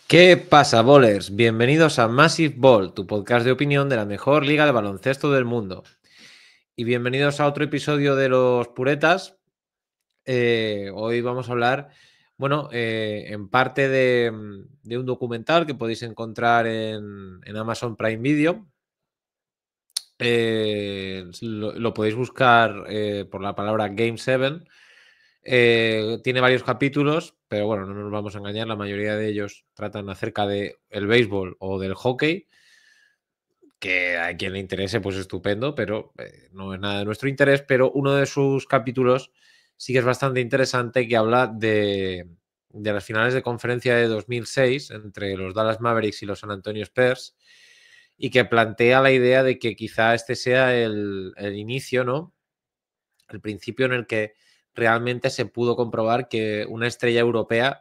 ¿Qué pasa, bowlers? Bienvenidos a Massive Ball, tu podcast de opinión de la mejor liga de baloncesto del mundo. Y bienvenidos a otro episodio de Los Puretas. Hoy vamos a hablar, en parte de un documental que podéis encontrar en Amazon Prime Video. Lo podéis buscar por la palabra Game 7. Tiene varios capítulos, pero bueno, no nos vamos a engañar, la mayoría de ellos tratan acerca de el béisbol o del hockey, que a quien le interese, pues estupendo, pero no es nada de nuestro interés. Pero uno de sus capítulos sí que es bastante interesante, que habla de las finales de conferencia de 2006 entre los Dallas Mavericks y los San Antonio Spurs, y que plantea la idea de que quizá este sea el inicio, ¿no? El principio en el que realmente se pudo comprobar que una estrella europea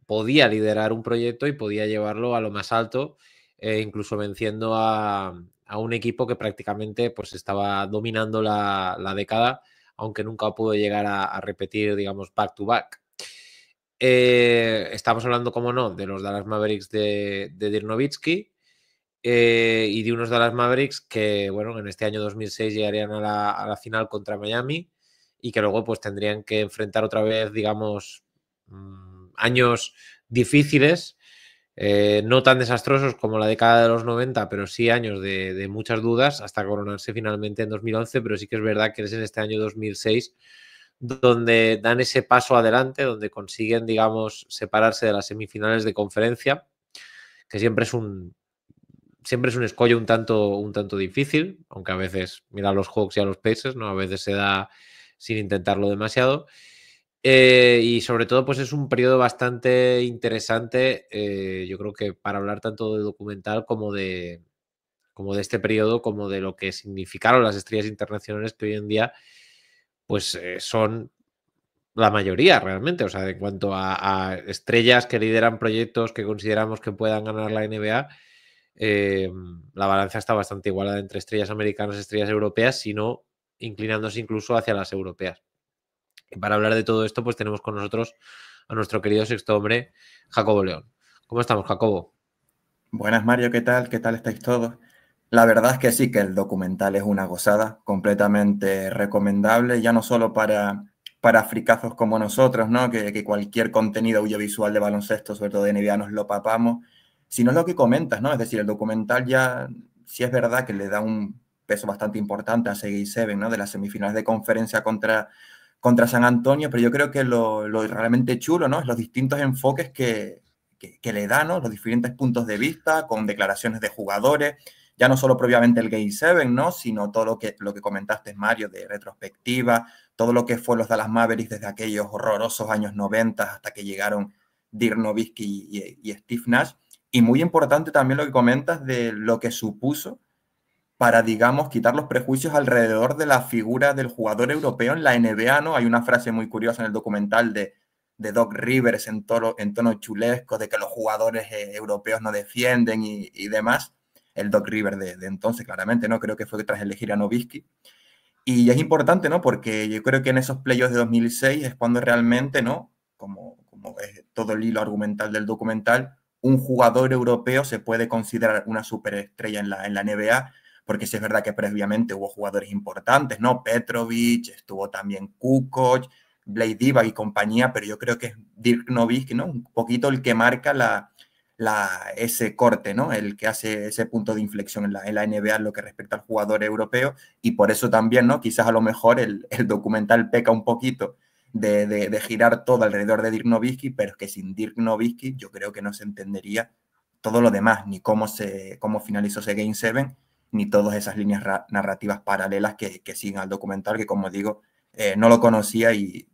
podía liderar un proyecto y podía llevarlo a lo más alto, incluso venciendo a un equipo que prácticamente pues, estaba dominando la década, aunque nunca pudo llegar a repetir, digamos, back to back. Estamos hablando, como no, de los Dallas Mavericks de Dirk Nowitzki, y de unos Dallas Mavericks que, bueno, en este año 2006 llegarían a la final contra Miami, y que luego pues tendrían que enfrentar otra vez, digamos, años difíciles, no tan desastrosos como la década de los 90, pero sí años de muchas dudas, hasta coronarse finalmente en 2011. Pero sí que es verdad que es en este año 2006 donde dan ese paso adelante, donde consiguen, digamos, separarse de las semifinales de conferencia, que siempre es un escollo un tanto difícil, aunque a veces, mira a los Hawks y a los Pacers, ¿no? A veces se da sin intentarlo demasiado. Y sobre todo, pues es un periodo bastante interesante, yo creo que para hablar tanto de documental como de este periodo, como de lo que significaron las estrellas internacionales que hoy en día, pues son la mayoría realmente. O sea, en cuanto a estrellas que lideran proyectos que consideramos que puedan ganar la NBA, la balanza está bastante igualada entre estrellas americanas y estrellas europeas, sino inclinándose incluso hacia las europeas. Y para hablar de todo esto, pues tenemos con nosotros a nuestro querido sexto hombre, Jacobo León. ¿Cómo estamos, Jacobo? Buenas, Mario, ¿qué tal? ¿Qué tal estáis todos? La verdad es que sí, que el documental es una gozada, completamente recomendable, ya no solo para fricazos como nosotros, ¿no? Que cualquier contenido audiovisual de baloncesto, sobre todo de NBA, nos lo papamos, sino lo que comentas, ¿no? Es decir, el documental ya, sí es verdad que le da un peso bastante importante a ese Game 7, ¿no? De las semifinales de conferencia contra San Antonio, pero yo creo que lo realmente chulo, ¿no? Es los distintos enfoques que le da, ¿no? Los diferentes puntos de vista, con declaraciones de jugadores, ya no solo propiamente el Game 7, ¿no? Sino todo lo que comentaste, Mario, de retrospectiva, todo lo que fue los Dallas Mavericks desde aquellos horrorosos años 90 hasta que llegaron Dirk Nowitzki y Steve Nash. Y muy importante también lo que comentas de lo que supuso para, digamos, quitar los prejuicios alrededor de la figura del jugador europeo en la NBA, ¿no? Hay una frase muy curiosa en el documental de Doc Rivers en tono chulesco, de que los jugadores europeos no defienden y demás. El Doc Rivers de entonces, claramente, ¿no? Creo que fue tras elegir a Nowitzki. Y es importante, ¿no? Porque yo creo que en esos playoffs de 2006 es cuando realmente, ¿no? Como es todo el hilo argumental del documental, un jugador europeo se puede considerar una superestrella en la NBA, porque sí es verdad que previamente hubo jugadores importantes, ¿no? Petrovic, estuvo también Kukoc, Blake Divac y compañía, pero yo creo que es Dirk Nowitzki, ¿no? Un poquito el que marca ese corte, ¿no? El que hace ese punto de inflexión en la NBA en lo que respecta al jugador europeo, y por eso también, ¿no? Quizás a lo mejor el documental peca un poquito de girar todo alrededor de Dirk Nowitzki, pero es que sin Dirk Nowitzki yo creo que no se entendería todo lo demás, ni cómo finalizó ese Game 7, ni todas esas líneas narrativas paralelas que siguen al documental, que como digo, no lo conocía y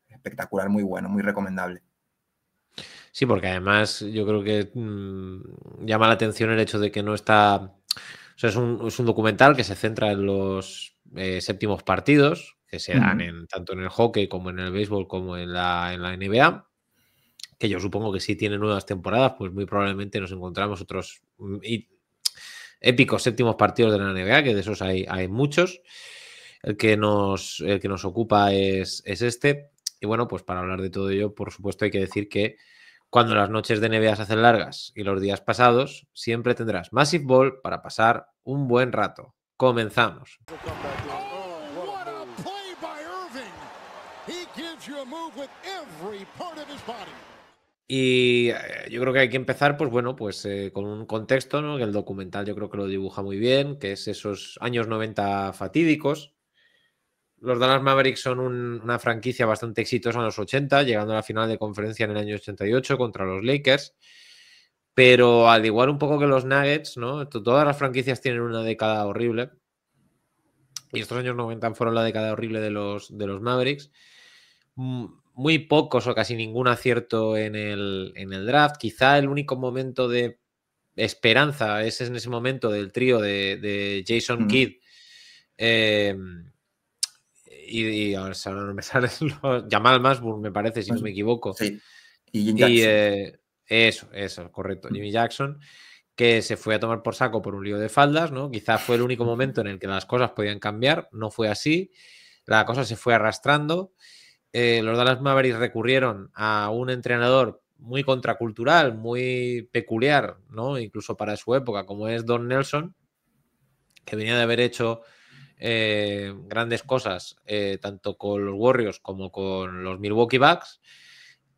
espectacular, muy bueno, muy recomendable. Sí, porque además yo creo que llama la atención el hecho de que no está... O sea, es un documental que se centra en los séptimos partidos que se Uh dan -huh. tanto en el hockey como en el béisbol como en la NBA, que yo supongo que si tiene nuevas temporadas, pues muy probablemente nos encontramos otros épicos séptimos partidos de la NBA, que de esos hay muchos. El que nos ocupa es este. Y bueno, pues para hablar de todo ello, por supuesto, hay que decir que Cuando las noches de NBA se hacen largas y los días pasados, siempre tendrás Massive Ball para pasar un buen rato. Comenzamos. Y yo creo que hay que empezar, pues bueno, pues con un contexto, ¿no? Que el documental yo creo que lo dibuja muy bien, que es esos años 90 fatídicos. Los Dallas Mavericks son una franquicia bastante exitosa en los 80, llegando a la final de conferencia en el año 88 contra los Lakers. Pero al igual un poco que los Nuggets, ¿no? Todas las franquicias tienen una década horrible. Y estos años 90 fueron la década horrible de los Mavericks. Muy pocos o casi ningún acierto en el draft. Quizá el único momento de esperanza es en ese momento del trío de Jason Kidd y ahora no me salen los... Jamal Mashburn, me parece, si no me equivoco. Sí, y Jim Jackson. Eso, correcto. Jimmy Jackson, que se fue a tomar por saco por un lío de faldas, ¿no? Quizá fue el único momento en el que las cosas podían cambiar. No fue así. La cosa se fue arrastrando. Los Dallas Mavericks recurrieron a un entrenador muy contracultural, muy peculiar, ¿no? Incluso para su época, como es Don Nelson, que venía de haber hecho grandes cosas tanto con los Warriors como con los Milwaukee Bucks.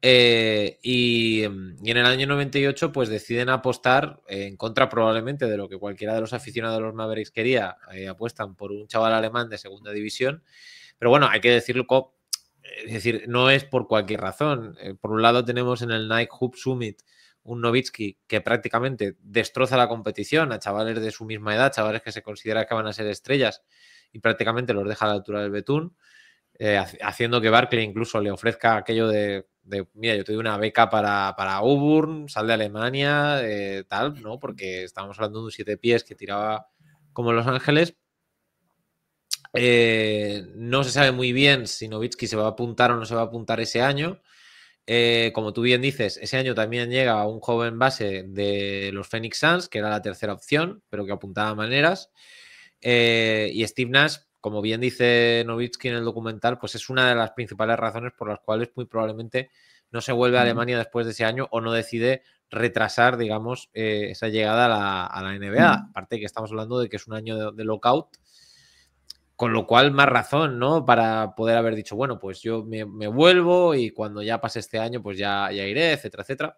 Y en el año 98 pues deciden apostar en contra probablemente de lo que cualquiera de los aficionados de los Mavericks quería. Apuestan por un chaval alemán de segunda división, pero bueno, hay que decirlo, es decir, no es por cualquier razón. Por un lado tenemos en el Nike Hoop Summit un Nowitzki que prácticamente destroza la competición a chavales de su misma edad, chavales que se considera que van a ser estrellas, y prácticamente los deja a la altura del betún, haciendo que Barkley incluso le ofrezca aquello de mira, yo te doy una beca para Auburn, sal de Alemania, tal, ¿no? Porque estábamos hablando de un 7 pies que tiraba como Los Ángeles. No se sabe muy bien si Nowitzki se va a apuntar o no se va a apuntar ese año. Como tú bien dices, ese año también llega un joven base de los Phoenix Suns, que era la tercera opción, pero que apuntaba maneras. Y Steve Nash, como bien dice Nowitzki en el documental, pues es una de las principales razones por las cuales muy probablemente no se vuelve a Alemania después de ese año o no decide retrasar, digamos, esa llegada a la NBA. Aparte que estamos hablando de que es un año de lockout, con lo cual más razón, ¿no? Para poder haber dicho, bueno, pues yo me vuelvo y cuando ya pase este año, pues ya iré, etcétera, etcétera.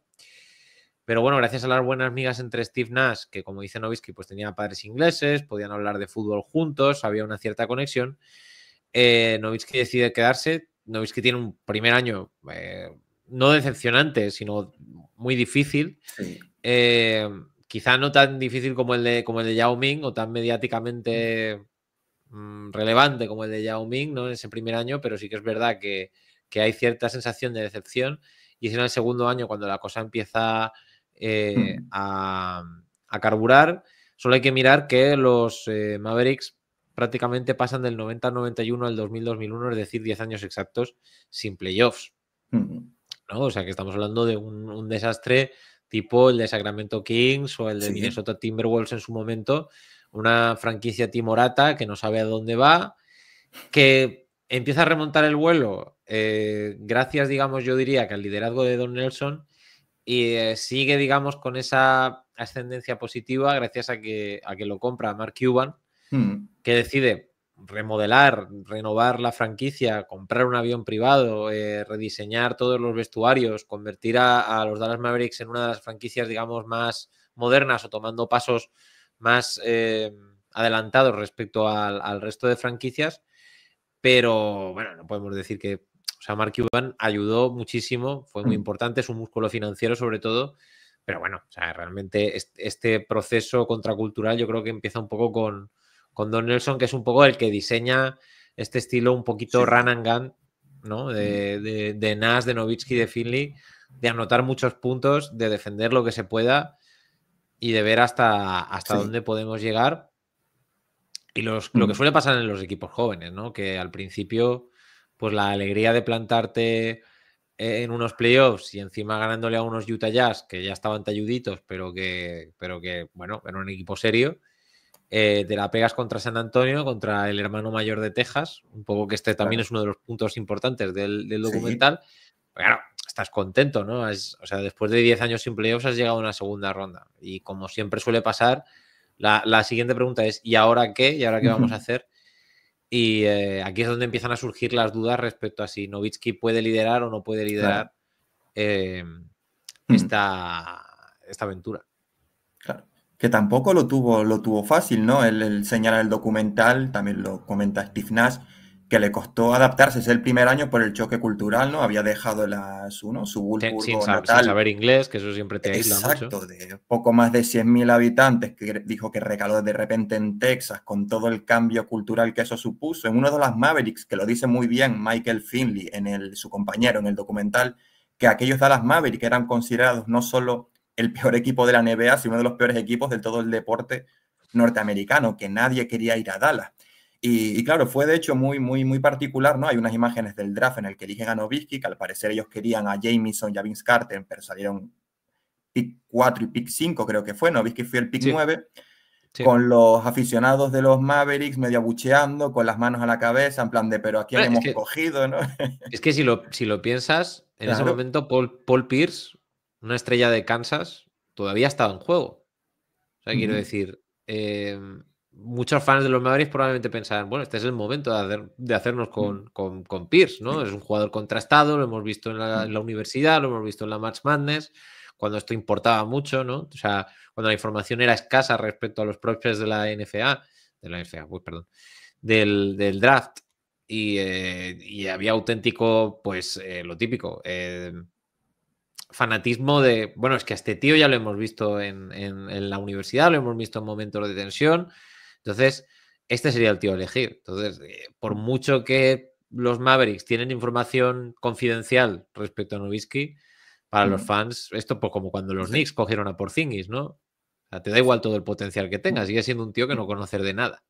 Pero bueno, gracias a las buenas migas entre Steve Nash, que como dice Nowitzki, pues tenía padres ingleses, podían hablar de fútbol juntos, había una cierta conexión, Nowitzki decide quedarse. Nowitzki tiene un primer año no decepcionante, sino muy difícil. Sí. Quizá no tan difícil como el de Yao Ming o tan mediáticamente relevante como el de Yao Ming, ¿no? En ese primer año, pero sí que es verdad que hay cierta sensación de decepción, y es en el segundo año cuando la cosa empieza a carburar. Solo hay que mirar que los Mavericks prácticamente pasan del 90 al 91 al 2000-2001, es decir, 10 años exactos sin playoffs, ¿no? O sea que estamos hablando de un desastre tipo el de Sacramento Kings o el de Minnesota Timberwolves en su momento, una franquicia timorata que no sabe a dónde va, que empieza a remontar el vuelo gracias, digamos, yo diría que al liderazgo de Don Nelson, y sigue, digamos, con esa ascendencia positiva gracias a que lo compra Mark Cuban, que decide remodelar, renovar la franquicia, comprar un avión privado, rediseñar todos los vestuarios, convertir a los Dallas Mavericks en una de las franquicias, digamos, más modernas o tomando pasos más adelantados respecto al resto de franquicias. Pero bueno, no podemos decir que, o sea, Mark Cuban ayudó muchísimo, fue muy importante, es un músculo financiero sobre todo, pero bueno, o sea, realmente este proceso contracultural yo creo que empieza un poco con Don Nelson, que es un poco el que diseña este estilo un poquito run and gun, ¿no? De Nash, de Nowitzki, de Finley, de anotar muchos puntos, de defender lo que se pueda y de ver hasta dónde podemos llegar. Y lo que suele pasar en los equipos jóvenes, ¿no? Que al principio, pues la alegría de plantarte en unos playoffs y encima ganándole a unos Utah Jazz que ya estaban talluditos, pero que bueno, era un equipo serio. Te la pegas contra San Antonio, contra el hermano mayor de Texas, un poco que también es uno de los puntos importantes del documental. Pero claro, estás contento, ¿no? O sea, después de 10 años sin playoffs has llegado a una segunda ronda. Y como siempre suele pasar, la siguiente pregunta es ¿y ahora qué? ¿Y ahora qué vamos a hacer? Y aquí es donde empiezan a surgir las dudas respecto a si Nowitzki puede liderar o no puede liderar esta aventura. Claro. Que tampoco lo tuvo fácil, ¿no? Él señala en el documental, también lo comenta Steve Nash, que le costó adaptarse. Es el primer año por el choque cultural, ¿no? Había dejado su Sin Wurzburgo natal. saber inglés, que eso siempre te aísla mucho. Exacto, de poco más de 100.000 habitantes, que dijo que recaló de repente en Texas con todo el cambio cultural que eso supuso. En uno de los Mavericks, que lo dice muy bien Michael Finley, su compañero en el documental, que aquellos Dallas Mavericks eran considerados no solo el peor equipo de la NBA, sino uno de los peores equipos de todo el deporte norteamericano, que nadie quería ir a Dallas. Y claro, fue de hecho muy particular, ¿no? Hay unas imágenes del draft en el que eligen a Nowitzki, que al parecer ellos querían a Jamison y a Vince Carter, pero salieron pick 4 y pick 5, creo que fue. Nowitzki fue el pick 9, con los aficionados de los Mavericks medio abucheando, con las manos a la cabeza, en plan de, pero ¿a quién hemos cogido, no? Es que si lo piensas, en ese momento Paul Pierce, una estrella de Kansas, todavía estaba en juego. O sea, quiero decir, muchos fans de los Mavericks probablemente pensaban, bueno, este es el momento de hacernos con Pierce, ¿no? Es un jugador contrastado, lo hemos visto en la universidad, lo hemos visto en la March Madness, cuando esto importaba mucho, ¿no? O sea, cuando la información era escasa respecto a los prospects de la NFA, del draft, y había auténtico, pues, lo típico, fanatismo de, bueno, es que a este tío ya lo hemos visto en la universidad, lo hemos visto en momentos de tensión, entonces este sería el tío a elegir. Entonces, por mucho que los Mavericks tienen información confidencial respecto a Nowitzki, para los fans, esto pues como cuando los Knicks cogieron a Porzingis, ¿no? O sea, te da igual todo el potencial que tenga, sigue siendo un tío que no conocer de nada.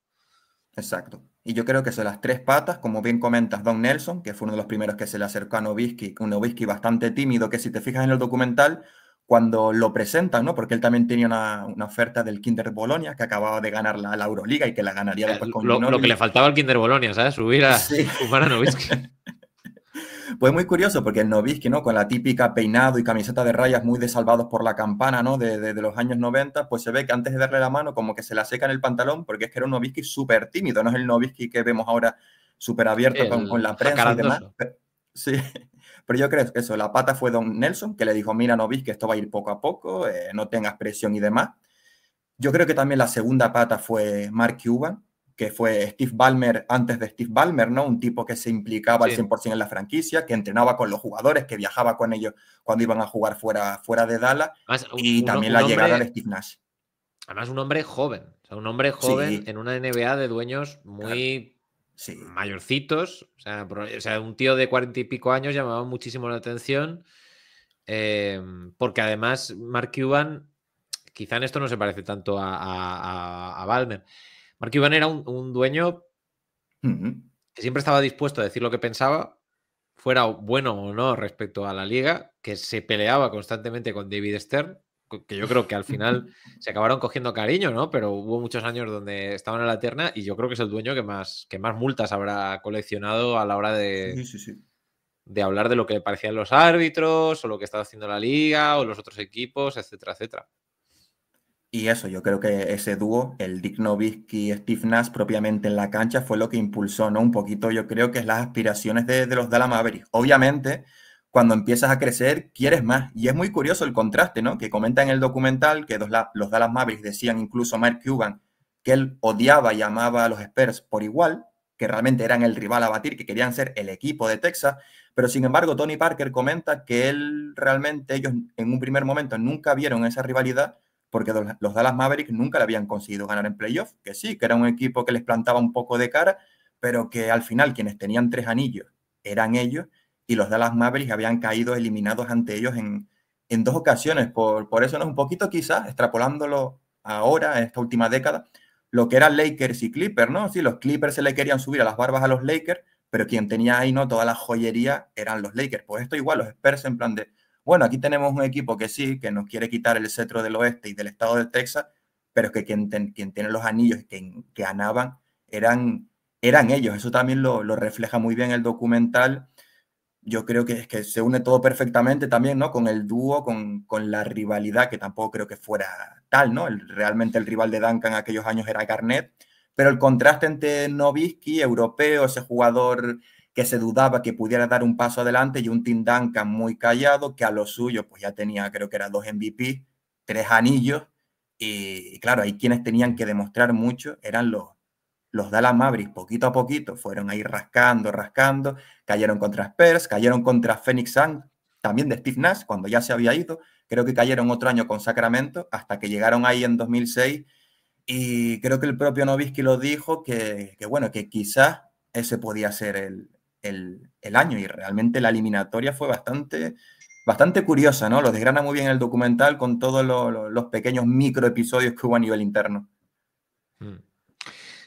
Exacto. Y yo creo que son las tres patas, como bien comentas, Don Nelson, que fue uno de los primeros que se le acercó a Nowitzki, un Nowitzki bastante tímido, que si te fijas en el documental, cuando lo presentan, ¿no? Porque él también tenía una oferta del Kinder Bologna, que acababa de ganar la Euroliga y que la ganaría después con Ginobili. Lo que le faltaba al Kinder Bologna, ¿sabes? Subir a sumar a Nowitzki. Pues muy curioso, porque el Nowitzki, ¿no? Con la típica peinado y camiseta de rayas muy de Salvados por la Campana, ¿no? De los años 90, pues se ve que antes de darle la mano como que se la seca en el pantalón, porque es que era un Nowitzki súper tímido, no es el Nowitzki que vemos ahora súper abierto con la prensa y demás. Sí, pero yo creo que eso, la pata fue Don Nelson, que le dijo, mira Nowitzki, esto va a ir poco a poco, no tengas presión y demás. Yo creo que también la segunda pata fue Mark Cuban, que fue Steve Ballmer antes de Steve Ballmer, ¿no? Un tipo que se implicaba al 100% en la franquicia, que entrenaba con los jugadores, que viajaba con ellos cuando iban a jugar fuera de Dallas, y también la llegada de Steve Nash. Además, un hombre joven, o sea, un hombre joven en una NBA de dueños muy mayorcitos, o sea, un tío de 40 y pico años llamaba muchísimo la atención, porque además Mark Cuban, quizá en esto no se parece tanto a Ballmer. Mark Cuban era un dueño que siempre estaba dispuesto a decir lo que pensaba, fuera bueno o no respecto a la liga, que se peleaba constantemente con David Stern, que yo creo que al final se acabaron cogiendo cariño, ¿no? Pero hubo muchos años donde estaban en la terna y yo creo que es el dueño que más multas habrá coleccionado a la hora de hablar de lo que le parecían los árbitros o lo que estaba haciendo la liga o los otros equipos, etcétera, etcétera. Y eso, yo creo que ese dúo, el Dirk Nowitzki y Steve Nash propiamente en la cancha, fue lo que impulsó, ¿no? Un poquito, yo creo que es las aspiraciones de los Dallas Mavericks. Obviamente, cuando empiezas a crecer, quieres más. Y es muy curioso el contraste, ¿no? Que comenta en el documental que los Dallas Mavericks decían, incluso Mark Cuban, que él odiaba y amaba a los Spurs por igual, que realmente eran el rival a batir, que querían ser el equipo de Texas. Pero sin embargo, Tony Parker comenta que él realmente, ellos en un primer momento nunca vieron esa rivalidad, porque los Dallas Mavericks nunca le habían conseguido ganar en playoff, que sí, que era un equipo que les plantaba un poco de cara, pero que al final quienes tenían 3 anillos eran ellos, y los Dallas Mavericks habían caído eliminados ante ellos en 2 ocasiones. Por eso no es un poquito quizás, extrapolándolo ahora, en esta última década, lo que eran Lakers y Clippers, ¿no? Sí, los Clippers se le querían subir a las barbas a los Lakers, pero quien tenía ahí, ¿no? Toda la joyería eran los Lakers. Pues esto igual, los Spurs en plan de, bueno, aquí tenemos un equipo que sí, que nos quiere quitar el cetro del oeste y del estado de Texas, pero es que quien tiene los anillos y que ganaban eran ellos. Eso también lo refleja muy bien el documental. yo creo que es que se une todo perfectamente también, ¿no? Con el dúo, con la rivalidad, que tampoco creo que fuera tal, ¿no? Realmente el rival de Duncan en aquellos años era Garnett, pero el contraste entre Nowitzki, europeo, ese jugador que se dudaba que pudiera dar un paso adelante, y un Tim Duncan muy callado, que a lo suyo pues ya tenía, creo que era 2 MVP, 3 anillos, y claro, ahí quienes tenían que demostrar mucho eran los Dallas Mavericks. Poquito a poquito fueron ahí rascando, rascando, cayeron contra Spurs, cayeron contra Phoenix Suns, también de Steve Nash, cuando ya se había ido, creo que cayeron otro año con Sacramento, hasta que llegaron ahí en 2006, y creo que el propio Nowitzki lo dijo, que bueno, que quizás ese podía ser el año, y realmente la eliminatoria fue bastante curiosa, ¿no? Lo desgrana muy bien el documental con todos los pequeños micro episodios que hubo a nivel interno.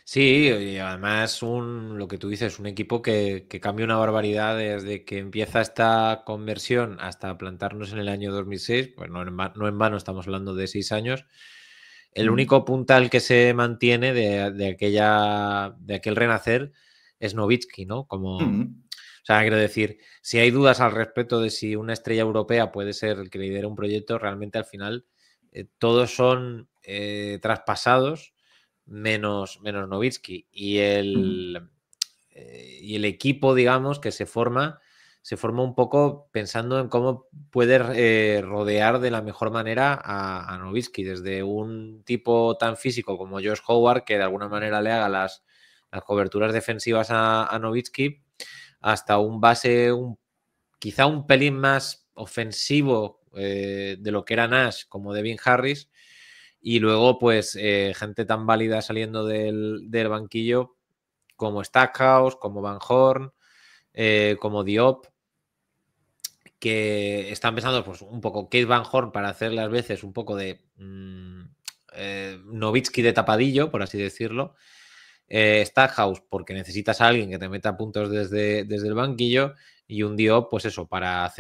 Sí, y además lo que tú dices, un equipo que cambia una barbaridad desde que empieza esta conversión hasta plantarnos en el año 2006, pues no en vano estamos hablando de 6 años. El único puntal que se mantiene de aquel renacer es Nowitzki, ¿no? O sea, quiero decir, si hay dudas al respecto de si una estrella europea puede ser el que lidera un proyecto, realmente al final todos son traspasados menos Nowitzki. Y el equipo, digamos, que se forma un poco pensando en cómo puede rodear de la mejor manera a Nowitzki, desde un tipo tan físico como Josh Howard, que de alguna manera le haga las coberturas defensivas a Nowitzki, hasta un base quizá un pelín más ofensivo de lo que era Nash, como Devin Harris, y luego pues gente tan válida saliendo del banquillo como Stackhouse, como Van Horn, como Diop, que están pensando pues un poco Kate Van Horn para hacer las veces un poco de Nowitzki de tapadillo, por así decirlo. Stackhouse porque necesitas a alguien que te meta puntos desde el banquillo, y un Diop pues eso, para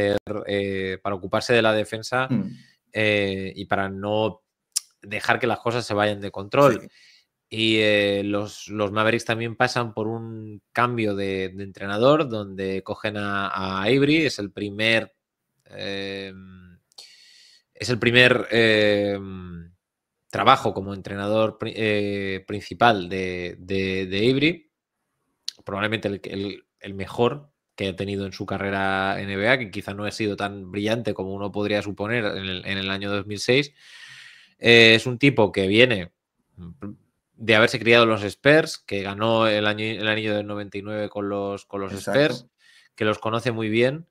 ocuparse de la defensa y para no dejar que las cosas se vayan de control. Sí. Y los Mavericks también pasan por un cambio de entrenador, donde cogen a Avery, es el primer trabajo como entrenador principal de Avery, probablemente el mejor que ha tenido en su carrera NBA, que quizá no ha sido tan brillante como uno podría suponer en el año 2006. Es un tipo que viene de haberse criado en los Spurs, que ganó el anillo del 99 con los Spurs, que los conoce muy bien.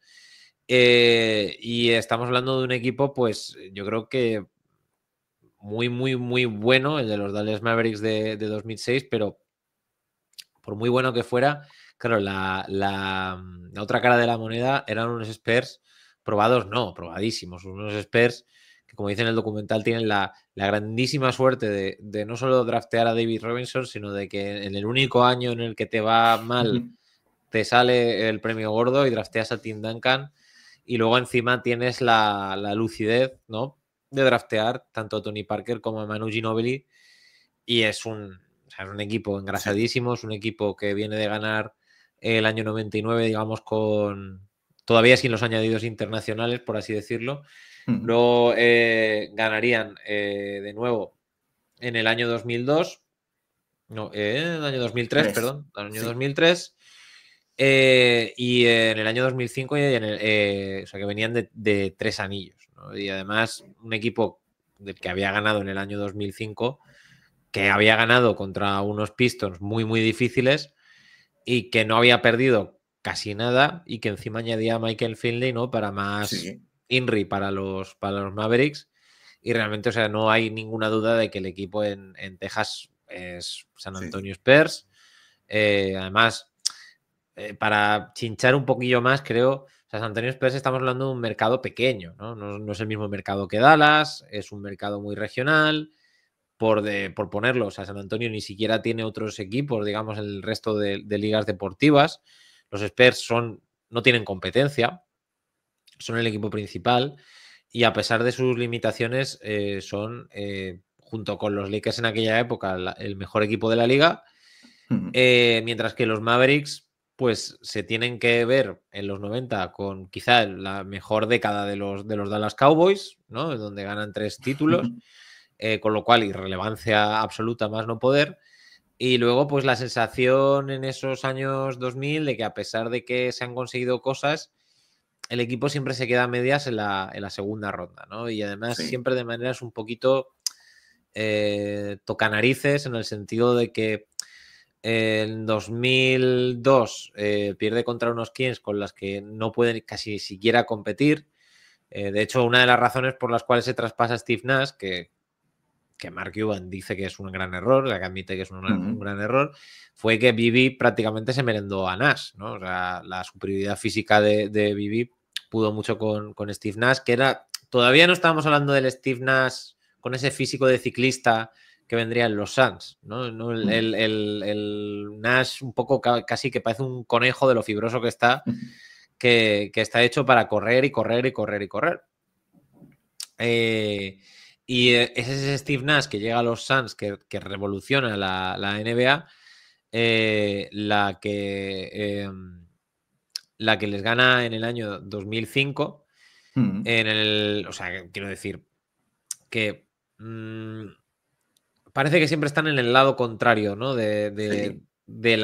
Y estamos hablando de un equipo, pues yo creo que muy, muy, muy bueno, el de los Dallas Mavericks de 2006, pero por muy bueno que fuera, claro, la otra cara de la moneda eran unos Spurs probados, no, probadísimos, unos Spurs que, como dice en el documental, tienen la grandísima suerte de no solo draftear a David Robinson, sino de que en el único año en el que te va mal te sale el premio gordo y drafteas a Tim Duncan, y luego encima tienes la lucidez, ¿no?, de draftear tanto a Tony Parker como a Manu Ginobili, y es un equipo engrasadísimo, es un equipo que viene de ganar el año 99, digamos, todavía sin los añadidos internacionales, por así decirlo. Luego ganarían de nuevo en el año 2002, no, en el año 2003, perdón, en el año 2003, y en el año 2005, o sea, que venían de 3 anillos, ¿no? Y además un equipo del que había ganado en el año 2005, que había ganado contra unos Pistons muy, muy difíciles, y que no había perdido casi nada, y que encima añadía a Michael Finley, ¿no?, para más INRI para los Mavericks. Y realmente, o sea, no hay ninguna duda de que el equipo en Texas es San Antonio Spurs. Además, para chinchar un poquillo más, creo, o sea, San Antonio Spurs estamos hablando de un mercado pequeño, ¿no? No es el mismo mercado que Dallas, es un mercado muy regional. Por ponerlo, o sea, San Antonio ni siquiera tiene otros equipos, digamos, el resto de ligas deportivas. Los Spurs no tienen competencia, son el equipo principal, y a pesar de sus limitaciones son, junto con los Lakers en aquella época, el mejor equipo de la liga, mientras que los Mavericks pues se tienen que ver en los 90 con quizá la mejor década de los Dallas Cowboys, ¿no? Donde ganan 3 títulos, con lo cual irrelevancia absoluta más no poder. Y luego, pues la sensación en esos años 2000 de que a pesar de que se han conseguido cosas, el equipo siempre se queda a medias en la segunda ronda, ¿no? Y además Sí. siempre de maneras un poquito tocanarices, en el sentido de que en 2002 pierde contra unos Kings con las que no pueden casi siquiera competir. De hecho, una de las razones por las cuales se traspasa a Steve Nash, que Mark Cuban dice que es un gran error, que admite que es un gran error, fue que Bibi prácticamente se merendó a Nash, ¿no? O sea, la superioridad física de Bibi pudo mucho con Steve Nash, que era, todavía no estábamos hablando del Steve Nash con ese físico de ciclista que vendría en los Suns, ¿no? El Nash un poco casi que parece un conejo de lo fibroso que está, que está hecho para correr y correr y correr y correr. Y es ese Steve Nash que llega a los Suns, que revoluciona la NBA, la que les gana en el año 2005. O sea, quiero decir que parece que siempre están en el lado contrario, ¿no? Del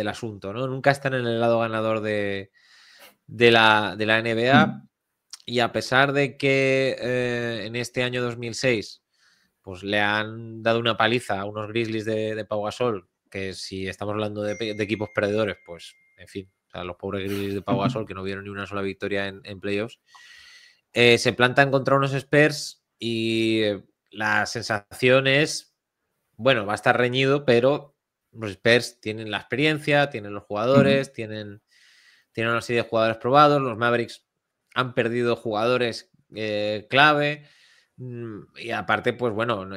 asunto, ¿no? Nunca están en el lado ganador de la NBA. Y a pesar de que en este año 2006 pues le han dado una paliza a unos Grizzlies de Pau Gasol, que si estamos hablando de equipos perdedores, pues en fin, o sea, los pobres Grizzlies de Pau Gasol que no vieron ni una sola victoria en playoffs, se plantan contra unos Spurs y la sensación es, bueno, va a estar reñido, pero los Spurs tienen la experiencia, tienen los jugadores, tienen una serie de jugadores probados, los Mavericks han perdido jugadores clave, y aparte, pues bueno,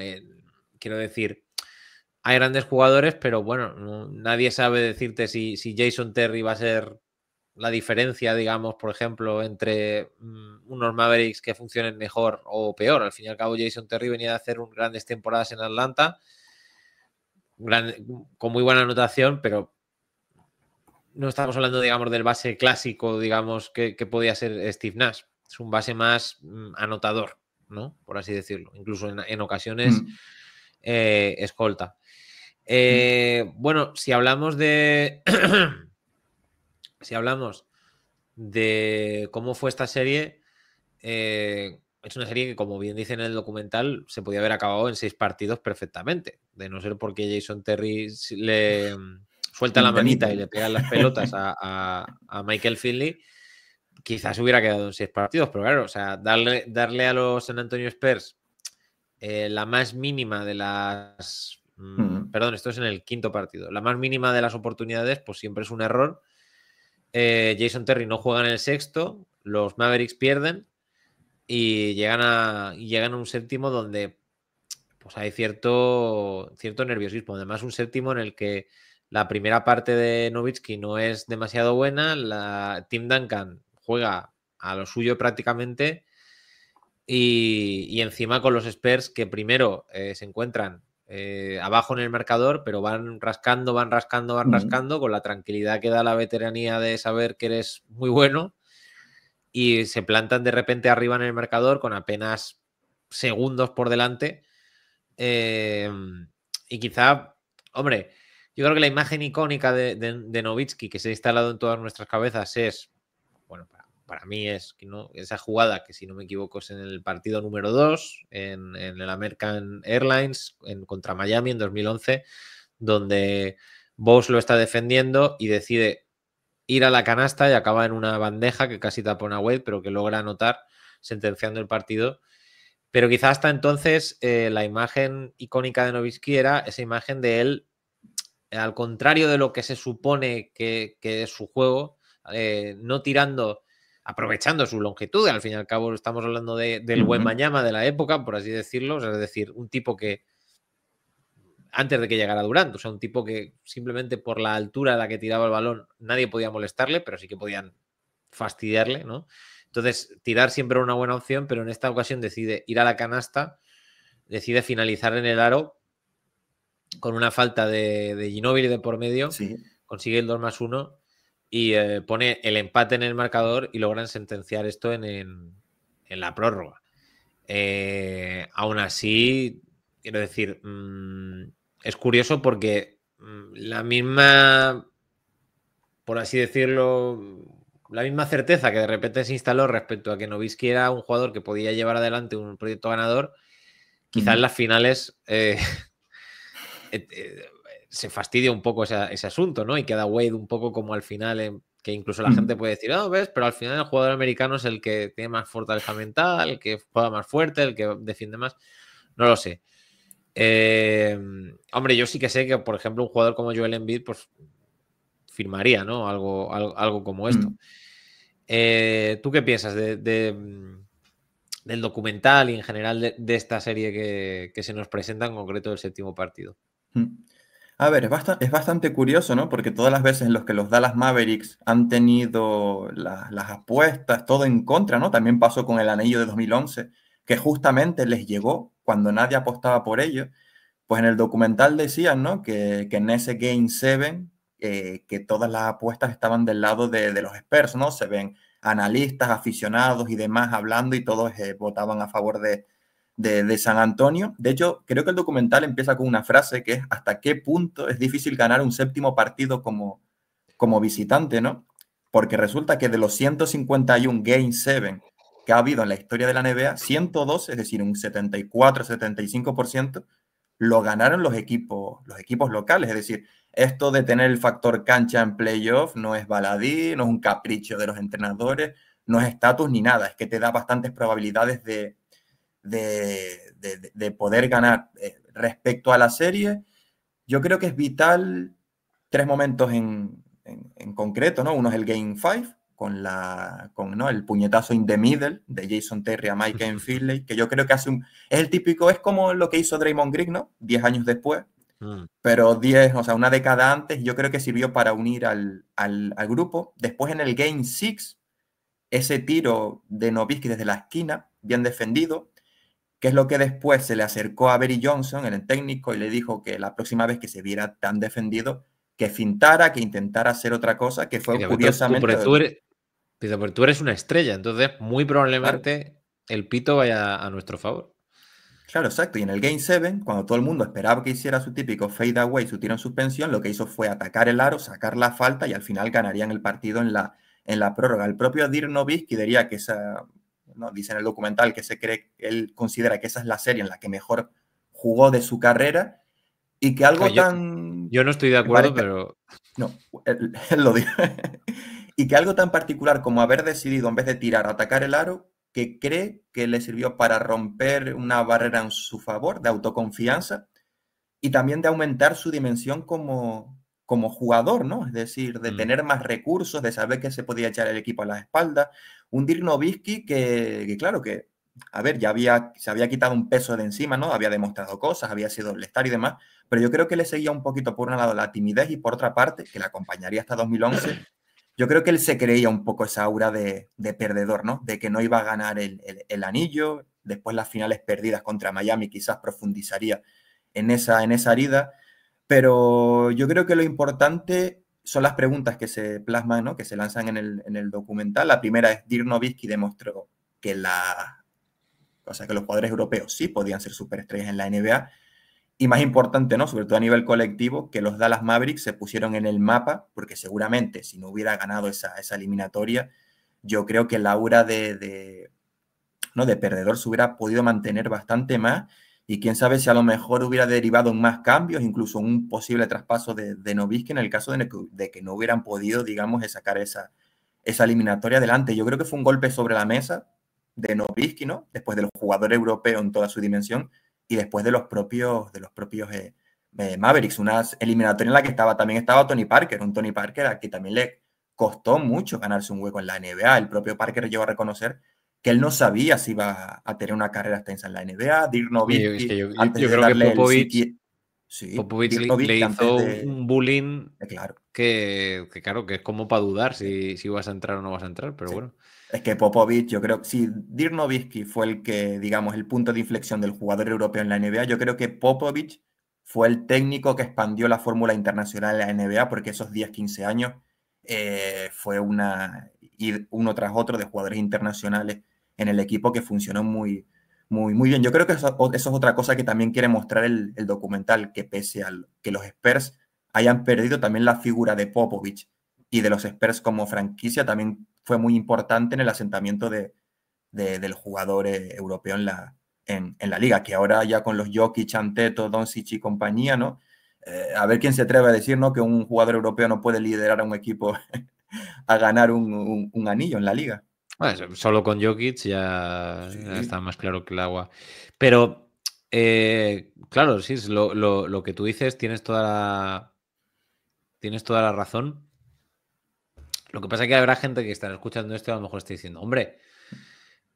quiero decir, hay grandes jugadores, pero bueno, nadie sabe decirte si Jason Terry va a ser la diferencia, digamos, por ejemplo, entre unos Mavericks que funcionen mejor o peor. Al fin y al cabo, Jason Terry venía de hacer grandes temporadas en Atlanta, con muy buena anotación, pero no estamos hablando, digamos, del base clásico, digamos, que podía ser Steve Nash. Es un base más anotador, ¿no? Por así decirlo. Incluso en ocasiones escolta. Bueno, si hablamos de si hablamos de cómo fue esta serie, es una serie que, como bien dice en el documental, se podía haber acabado en 6 partidos perfectamente, de no ser porque Jason Terry le suelta la manita y le pega las pelotas a Michael Finley, quizás hubiera quedado en 6 partidos, pero claro, o sea, darle a los San Antonio Spurs la más mínima de las... Perdón, esto es en el 5º partido. La más mínima de las oportunidades, pues siempre es un error. Jason Terry no juega en el 6º, los Mavericks pierden y llegan a un 7º donde pues hay cierto nerviosismo. Además, un 7º en el que la primera parte de Nowitzki no es demasiado buena, Tim Duncan juega a lo suyo prácticamente y encima con los Spurs que primero se encuentran abajo en el marcador, pero van rascando con la tranquilidad que da la veteranía de saber que eres muy bueno, y se plantan de repente arriba en el marcador con apenas segundos por delante. Y quizá, hombre, yo creo que la imagen icónica de Nowitzki que se ha instalado en todas nuestras cabezas es, bueno, para mí es, ¿no?, esa jugada que, si no me equivoco, es en el partido número 2, en el American Airlines contra Miami en 2011, donde Bosh lo está defendiendo y decide ir a la canasta y acaba en una bandeja que casi tapona a Wade, pero que logra anotar, sentenciando el partido. Pero quizá hasta entonces la imagen icónica de Nowitzki era esa imagen de él, al contrario de lo que se supone que es su juego, no tirando, aprovechando su longitud. Al fin y al cabo estamos hablando del Wembanyama de la época, por así decirlo. O sea, es decir, un tipo que antes de que llegara Durant, o sea, un tipo que simplemente por la altura a la que tiraba el balón nadie podía molestarle, pero sí que podían fastidiarle, ¿no? Entonces, tirar siempre era una buena opción, pero en esta ocasión decide ir a la canasta, decide finalizar en el aro con una falta de Ginóbili de por medio, Sí. consigue el 2+1 y pone el empate en el marcador y logran sentenciar esto en la prórroga. Aún así, quiero decir, es curioso porque la misma, por así decirlo, la misma certeza que de repente se instaló respecto a que Nowitzki era un jugador que podía llevar adelante un proyecto ganador, quizás en las finales se fastidia un poco ese asunto, ¿no? Y queda Wade un poco como al final, que incluso la gente puede decir, oh, ves, pero al final el jugador americano es el que tiene más fortaleza mental, el que juega más fuerte, el que defiende más. No lo sé. Hombre, yo sí que sé que, por ejemplo, un jugador como Joel Embiid, pues firmaría, ¿no? Algo como esto. ¿Tú qué piensas del documental y en general de esta serie que se nos presenta, en concreto del séptimo partido? A ver, es bastante curioso, ¿no? Porque todas las veces en los que los Dallas Mavericks han tenido las apuestas, todo en contra, ¿no? También pasó con el anillo de 2011, que justamente les llegó cuando nadie apostaba por ello. Pues en el documental decían, ¿no? Que en ese Game 7, que todas las apuestas estaban del lado de los Spurs, ¿no? Se ven analistas, aficionados y demás hablando y todos votaban a favor de San Antonio. De hecho, creo que el documental empieza con una frase que es ¿hasta qué punto es difícil ganar un séptimo partido como visitante, ¿no? Porque resulta que de los 151 Game 7 que ha habido en la historia de la NBA, 102, es decir, un 74-75%, lo ganaron los equipos locales. Es decir, esto de tener el factor cancha en playoff no es baladí, no es un capricho de los entrenadores, no es estatus ni nada, es que te da bastantes probabilidades de poder ganar. Respecto a la serie, yo creo que es vital tres momentos en concreto, ¿no? Uno es el Game 5, ¿no? El puñetazo in the middle de Jason Terry a Mike Finley, que yo creo que es el típico, es como lo que hizo Draymond Green, ¿no? 10 años después, pero 10, o sea, una década antes, yo creo que sirvió para unir al grupo. Después en el Game 6, ese tiro de Nowitzki desde la esquina, bien defendido, que es lo que después se le acercó a Barry Johnson, el técnico, y le dijo que la próxima vez que se viera tan defendido, que fintara, que intentara hacer otra cosa, que fue curiosamente... Pero tú eres una estrella, entonces muy probablemente claro, el pito vaya a nuestro favor. Claro, exacto. Y en el Game 7, cuando todo el mundo esperaba que hiciera su típico fade away, su tiro en suspensión, lo que hizo fue atacar el aro, sacar la falta y al final ganarían el partido en la prórroga. El propio Dirk Nowitzki diría que esa, ¿no? Dice en el documental que él considera que esa es la serie en la que mejor jugó de su carrera y que algo tan... Yo no estoy de acuerdo, pero... No, él lo dijo. Y que algo tan particular como haber decidido, en vez de tirar, atacar el aro, que cree que le sirvió para romper una barrera en su favor de autoconfianza y también de aumentar su dimensión como jugador, ¿no? Es decir, de tener más recursos, de saber que se podía echar el equipo a la espalda. Un Dirk Nowitzki que claro, que, a ver, se había quitado un peso de encima, ¿no? Había demostrado cosas, había sido all-star y demás, pero yo creo que le seguía un poquito por un lado la timidez y por otra parte, que le acompañaría hasta 2011, yo creo que él se creía un poco esa aura de perdedor, ¿no? De que no iba a ganar el anillo, después las finales perdidas contra Miami quizás profundizaría en esa herida, pero yo creo que lo importante son las preguntas que se plasman, ¿no? Que se lanzan en el documental. La primera es, Dirk Nowitzki demostró que que los jugadores europeos sí podían ser superestrellas en la NBA, y más importante, ¿no? Sobre todo a nivel colectivo, que los Dallas Mavericks se pusieron en el mapa, porque seguramente si no hubiera ganado esa eliminatoria, yo creo que la aura ¿no? de perdedor se hubiera podido mantener bastante más, y quién sabe si a lo mejor hubiera derivado en más cambios, incluso un posible traspaso de Nowitzki en el caso de que no hubieran podido, digamos, sacar esa eliminatoria adelante. Yo creo que fue un golpe sobre la mesa de Nowitzki, ¿no? Después del jugador europeo en toda su dimensión y después de los propios Mavericks, una eliminatoria en la que también estaba Tony Parker, un Tony Parker a que también le costó mucho ganarse un hueco en la NBA. El propio Parker llegó a reconocer que él no sabía si iba a tener una carrera extensa en la NBA. Dirk Nowitzki, antes yo de creo que darle Popovich Dirk le Nowitzki hizo antes un bullying claro. que claro, que es como para dudar si vas a entrar o no vas a entrar, pero bueno. Es que Popovich, yo creo que si Dirk Nowitzki fue el que, digamos, el punto de inflexión del jugador europeo en la NBA, yo creo que Popovich fue el técnico que expandió la fórmula internacional en la NBA, porque esos 10, 15 años fue uno tras otro de jugadores internacionales en el equipo que funcionó muy, muy, muy bien. Yo creo que eso es otra cosa que también quiere mostrar el documental, que pese a que los Spurs hayan perdido, también la figura de Popovich y de los Spurs como franquicia también fue muy importante en el asentamiento del jugador europeo en la liga, que ahora ya con los Jokic, Anteto, Doncic y compañía, ¿no? A ver quién se atreve a decir, ¿no?, que un jugador europeo no puede liderar a un equipo a ganar un anillo en la liga. Bueno, solo con Jokic ya Sí. está más claro que el agua. Pero, claro, sí, es lo que tú dices, tienes toda la razón. Lo que pasa es que habrá gente que está escuchando esto y a lo mejor está diciendo, hombre,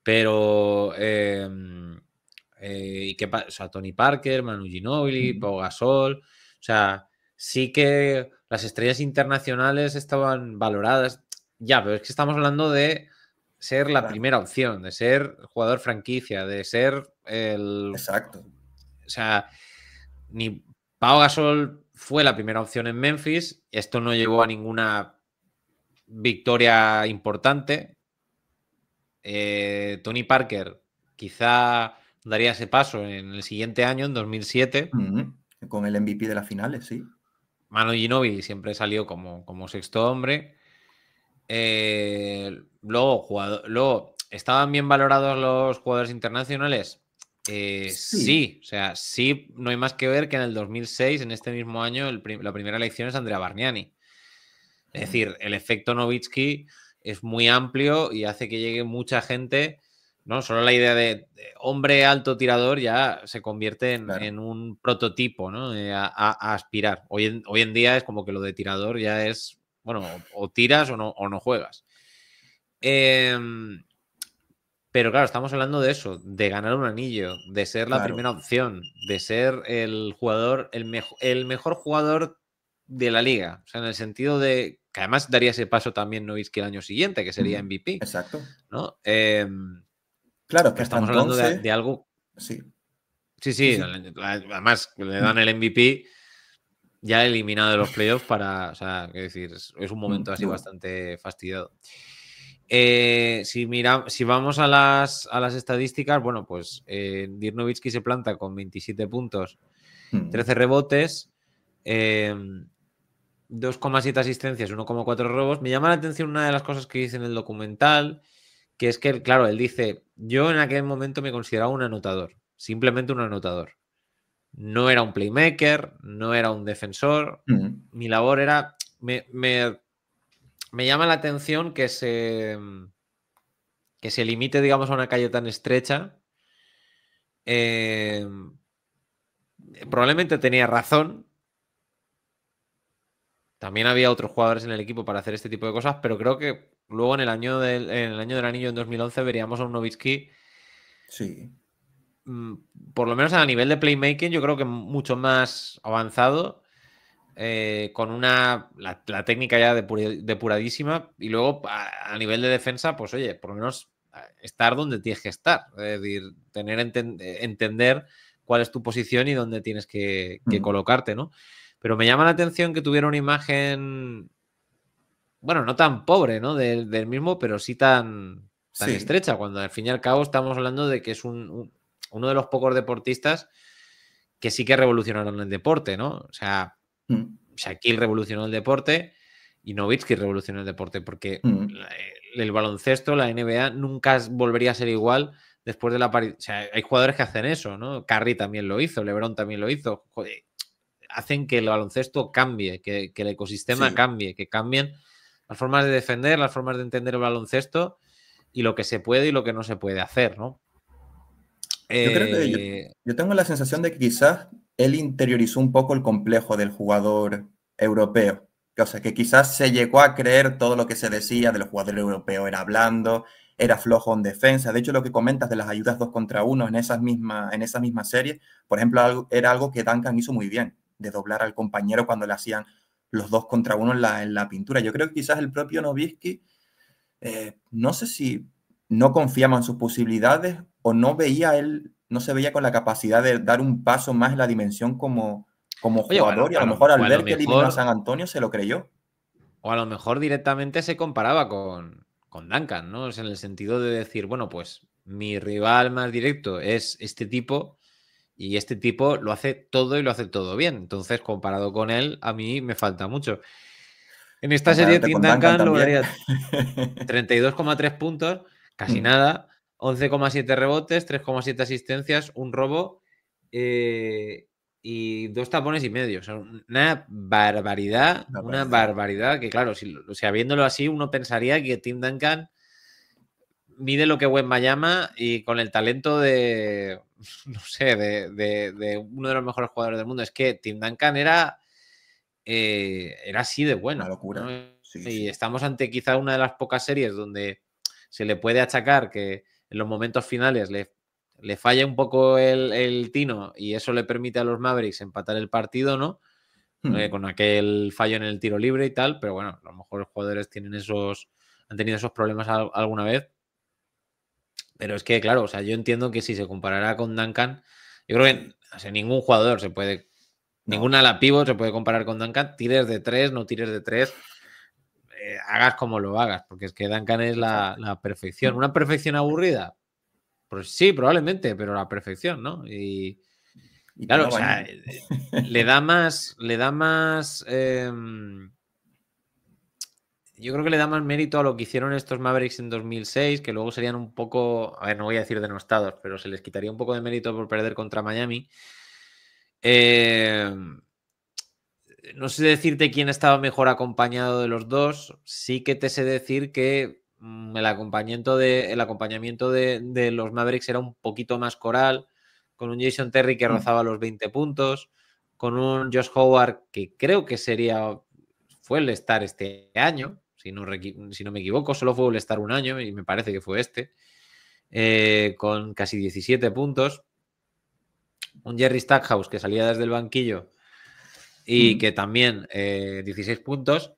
pero ¿y qué pasa? O sea, Tony Parker, Manu Ginóbili, Pau Gasol, o sea, sí que las estrellas internacionales estaban valoradas, ya, pero es que estamos hablando de ser la primera opción, de ser jugador franquicia, de ser el... Exacto. O sea, ni Pau Gasol fue la primera opción en Memphis, esto no llevó a ninguna victoria importante. Tony Parker quizá daría ese paso en el siguiente año, en 2007. Con el MVP de las finales, sí. Manu Ginóbili siempre salió como sexto hombre. Luego, ¿estaban bien valorados los jugadores internacionales? Sí, o sea, sí, no hay más que ver que en el 2006, en este mismo año, la primera elección es Andrea Bargnani. Es decir, el efecto Nowitzki es muy amplio y hace que llegue mucha gente, ¿no? Solo la idea de hombre alto tirador ya se convierte en un prototipo, ¿no? A aspirar. Hoy en día es como que lo de tirador ya es, bueno, o tiras o no juegas. Pero claro, estamos hablando de eso, de ganar un anillo, de ser la primera opción, de ser el jugador, el mejor jugador de la liga. O sea, en el sentido de que además daría ese paso también Nowitzki el año siguiente, que sería MVP. Exacto. ¿No? Claro, que hasta estamos hablando entonces... de algo. Sí. Sí. Además, le dan el MVP ya eliminado de los playoffs para. O sea, es decir, es un momento así bastante fastidiado. Si vamos a las estadísticas, bueno, pues Dirk Nowitzki se planta con 27 puntos, 13 rebotes, 2,7 asistencias, 1,4 robos. Me llama la atención una de las cosas que dice en el documental, que es que, claro, él dice, yo en aquel momento me consideraba un anotador, simplemente un anotador. No era un playmaker, no era un defensor. Mi labor era... Me llama la atención que se limite, digamos, a una calle tan estrecha. Probablemente tenía razón. También había otros jugadores en el equipo para hacer este tipo de cosas, pero creo que luego en el año del anillo en 2011 veríamos a un Nowitzki, por lo menos a nivel de playmaking, yo creo que mucho más avanzado, con la técnica ya depuradísima, y luego a nivel de defensa, pues oye, por lo menos estar donde tienes que estar, es decir, entender cuál es tu posición y dónde tienes que colocarte, ¿no? Pero me llama la atención que tuviera una imagen, bueno, no tan pobre, ¿no? Del mismo, pero sí tan estrecha, cuando al fin y al cabo estamos hablando de que es uno de los pocos deportistas que sí que revolucionaron el deporte, ¿no? O sea, Shaquille revolucionó el deporte y Nowitzki revolucionó el deporte, porque el baloncesto, la NBA, nunca volvería a ser igual después de la aparición. O sea, hay jugadores que hacen eso, ¿no? Curry también lo hizo, LeBron también lo hizo. Joder, hacen que el baloncesto cambie, que el ecosistema cambie, que cambien las formas de defender, las formas de entender el baloncesto y lo que se puede y lo que no se puede hacer, ¿no? Yo creo que yo tengo la sensación de que quizás él interiorizó un poco el complejo del jugador europeo. O sea, que quizás se llegó a creer todo lo que se decía del jugador europeo. Era blando, era flojo en defensa. De hecho, lo que comentas de las ayudas 2 contra 1 en esa misma serie, por ejemplo, era algo que Duncan hizo muy bien, de doblar al compañero cuando le hacían los 2 contra 1 en la pintura. Yo creo que quizás el propio Nowitzki, no sé si no confiaba en sus posibilidades o no se veía con la capacidad de dar un paso más en la dimensión como jugador, y a lo mejor al ver que eliminó a San Antonio se lo creyó. O a lo mejor directamente se comparaba con Duncan, ¿no? Es en el sentido de decir, bueno, pues mi rival más directo es este tipo y este tipo lo hace todo y lo hace todo bien. Entonces, comparado con él, a mí me falta mucho. En esta serie, Comparándote Tim con Duncan Duncan también. lograría 32,3 puntos, casi Mm, nada, 11,7 rebotes, 3,7 asistencias, un robo y 2 tapones y medio. O sea, una barbaridad. barbaridad que, claro, si, o sea, viéndolo así, uno pensaría que Tim Duncan mide lo que Wembanyama y con el talento de, no sé, de uno de los mejores jugadores del mundo. Es que Tim Duncan era así de Una bueno, ¿no? locura. Sí, Y sí. estamos ante quizá una de las pocas series donde se le puede achacar que en los momentos finales le falla un poco el tino y eso le permite a los Mavericks empatar el partido, ¿no? Mm. Con aquel fallo en el tiro libre y tal, pero bueno, a lo mejor los jugadores han tenido esos problemas alguna vez. Pero es que, claro, o sea, yo entiendo que si se comparará con Duncan, yo creo que Sí. o sea, ningún jugador se puede, ningún No. ala pivot se puede comparar con Duncan, tires de tres, no tires de tres, hagas como lo hagas, porque es que Duncan es Exacto. la perfección. Mm. ¿Una perfección aburrida? Pues sí, probablemente, pero la perfección, ¿no? Y Y claro, o tiraba sea, anillo. le da más, yo creo que le da más mérito a lo que hicieron estos Mavericks en 2006, que luego serían un poco, a ver, no voy a decir denostados, pero se les quitaría un poco de mérito por perder contra Miami. Eh, no sé decirte quién estaba mejor acompañado de los dos. Sí que te sé decir que el acompañamiento de los Mavericks era un poquito más coral, con un Jason Terry que Mm. rozaba los 20 puntos, con un Josh Howard que creo que fue el All-Star este año, si no me equivoco, solo fue el All-Star un año y me parece que fue este, con casi 17 puntos. Un Jerry Stackhouse que salía desde el banquillo y Mm. que también 16 puntos.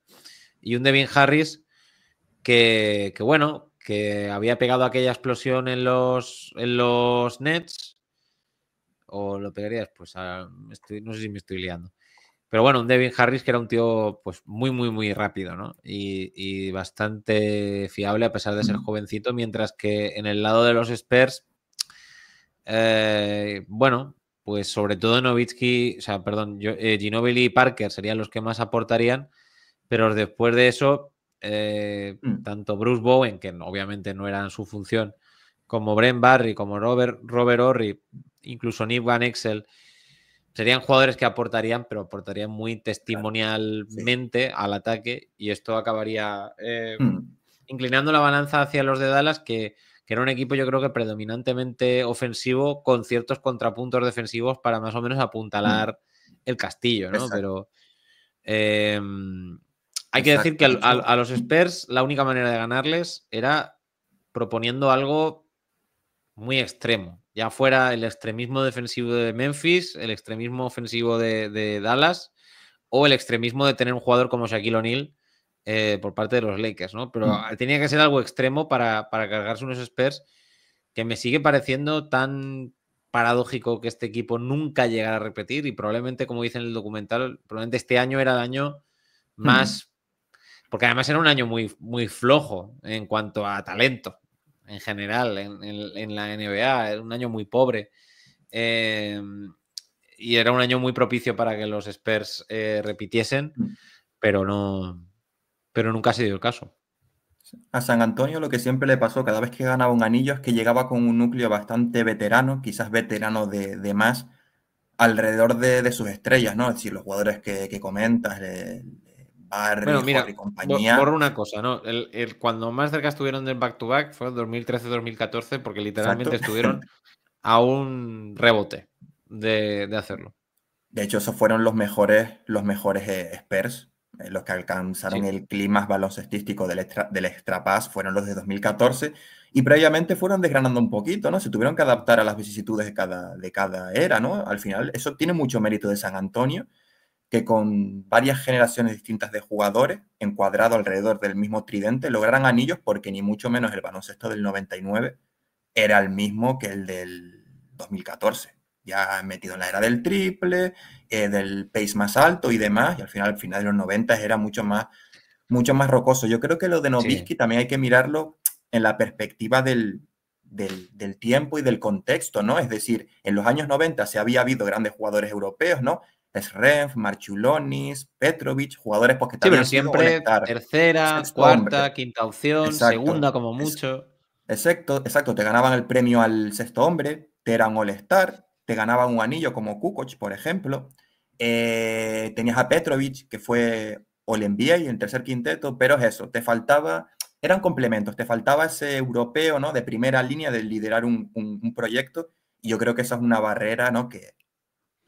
Y un Devin Harris que bueno, que había pegado aquella explosión en los Nets. O lo pegaría después. No sé si me estoy liando. Pero bueno, un Devin Harris que era un tío pues muy, muy, muy rápido, ¿no? Y bastante fiable a pesar de ser Mm. jovencito, mientras que en el lado de los Spurs, bueno, pues sobre todo Nowitzki, o sea, perdón, Ginobili y Parker serían los que más aportarían, pero después de eso, Mm. tanto Bruce Bowen, que obviamente no era en su función, como Brent Barry, como Robert Horry, incluso Nick Van Exel, serían jugadores que aportarían, pero aportarían muy Claro. Sí. testimonialmente al ataque y esto acabaría Mm. inclinando la balanza hacia los de Dallas, que era un equipo yo creo que predominantemente ofensivo con ciertos contrapuntos defensivos para más o menos Mm. apuntalar el castillo, ¿no? Exacto. Pero eh, hay que decir que Exacto. De hecho, a los Spurs la única manera de ganarles era proponiendo algo muy extremo. Ya fuera el extremismo defensivo de Memphis, el extremismo ofensivo de Dallas o el extremismo de tener un jugador como Shaquille O'Neal por parte de los Lakers, ¿no? Pero mm. tenía que ser algo extremo para cargarse unos Spurs que me sigue pareciendo tan paradójico que este equipo nunca llegara a repetir y probablemente, como dice en el documental, probablemente este año era el año Mm. más, porque además era un año muy, muy flojo en cuanto a talento en general en la NBA, era un año muy pobre eh, y era un año muy propicio para que los Spurs repitiesen, Mm. pero no, pero nunca ha sido el caso. A San Antonio lo que siempre le pasó cada vez que ganaba un anillo es que llegaba con un núcleo bastante veterano, quizás veterano de más, alrededor de sus estrellas, ¿no? Es decir, los jugadores que comentas, Barry, Bueno, Horry y mira, compañía. borro una cosa, ¿no? Cuando más cerca estuvieron del back-to-back fue 2013-2014, porque literalmente Exacto. estuvieron a un rebote de hacerlo. De hecho, esos fueron los mejores Spurs. Los que alcanzaron Sí. el clima baloncestístico del Extra Pass fueron los de 2014 y previamente fueron desgranando un poquito, ¿no? Se tuvieron que adaptar a las vicisitudes de cada era, ¿no? Al final, eso tiene mucho mérito de San Antonio, que con varias generaciones distintas de jugadores, encuadrado alrededor del mismo tridente, lograran anillos porque ni mucho menos el baloncesto del 99 era el mismo que el del 2014. Ya metido en la era del triple, del pace más alto y demás, y al final de los 90 era mucho más mucho más rocoso. Yo creo que lo de Sí, Nowitzki también hay que mirarlo en la perspectiva del tiempo y del contexto, ¿no? Es decir, en los años 90 se había habido grandes jugadores europeos, ¿no? Srem, Marchulonis, Petrovic, jugadores pues, que te sí, pero habían sido siempre All-Star, tercera, sexto hombre, cuarta, quinta opción, exacto. segunda como mucho. Exacto, exacto, te ganaban el premio al sexto hombre, te eran All-Star, te ganaban un anillo como Kukoc, por ejemplo. Tenías a Petrovic, que fue All-NBA y el tercer quinteto, pero es eso, te faltaba, eran complementos, te faltaba ese europeo, ¿no? De primera línea de liderar un proyecto, y yo creo que esa es una barrera, ¿no? Que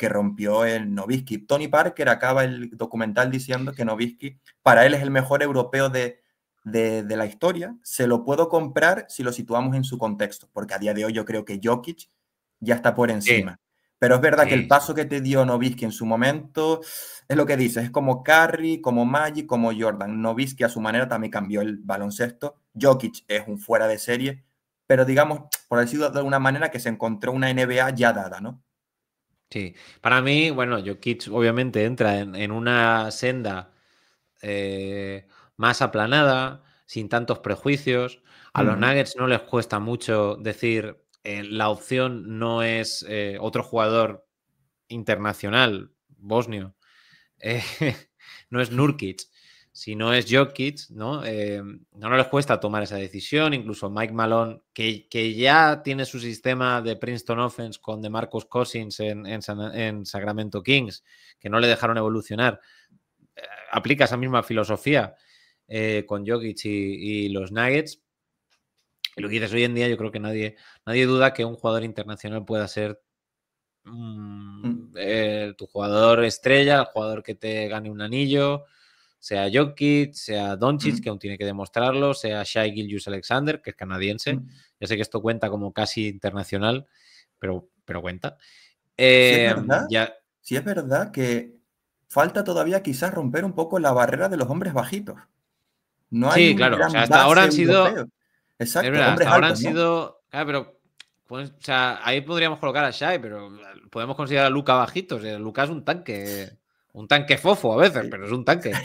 rompió el Nowitzki. Tony Parker acaba el documental diciendo que Nowitzki para él es el mejor europeo de la historia. Se lo puedo comprar si lo situamos en su contexto, porque a día de hoy yo creo que Jokic ya está por Sí, encima. Pero es verdad que el sí, sí. paso que te dio Nowitzki en su momento es lo que dices, es como Curry, como Magic, como Jordan. Nowitzki a su manera también cambió el baloncesto. Jokic es un fuera de serie, pero digamos, por decirlo de alguna manera, que se encontró una NBA ya dada, ¿no? Sí. Para mí, bueno, Jokic obviamente entra en una senda más aplanada, sin tantos prejuicios. A los Mm, Nuggets no les cuesta mucho decir la opción no es otro jugador internacional, bosnio, eh, no es Nurkic, sino es Jokic, ¿no? No les cuesta tomar esa decisión, incluso Mike Malone, que ya tiene su sistema de Princeton Offense con DeMarcus Cousins en Sacramento Kings, que no le dejaron evolucionar, aplica esa misma filosofía con Jokic y los Nuggets. Y lo que dices hoy en día, yo creo que nadie duda que un jugador internacional pueda ser mm, tu jugador estrella, el jugador que te gane un anillo, sea Jokic, sea Doncic, mm. que aún tiene que demostrarlo, sea Shai Gilgeous-Alexander, que es canadiense. Mm. Ya sé que esto cuenta como casi internacional, pero cuenta. Si es Eh, verdad, ya, si es verdad que falta todavía quizás romper un poco la barrera de los hombres bajitos. No hay sí, una claro. O sea, gran hasta ahora base han sido. europeo. Es Exacto, verdad, hombres hasta ahora han altos, ¿no? sido. Claro, pero. Pues, o sea, ahí podríamos colocar a Shai, pero podemos considerar a Luca bajito. O sea, Luca es un tanque. Un tanque fofo a veces, Sí. pero es un tanque. Es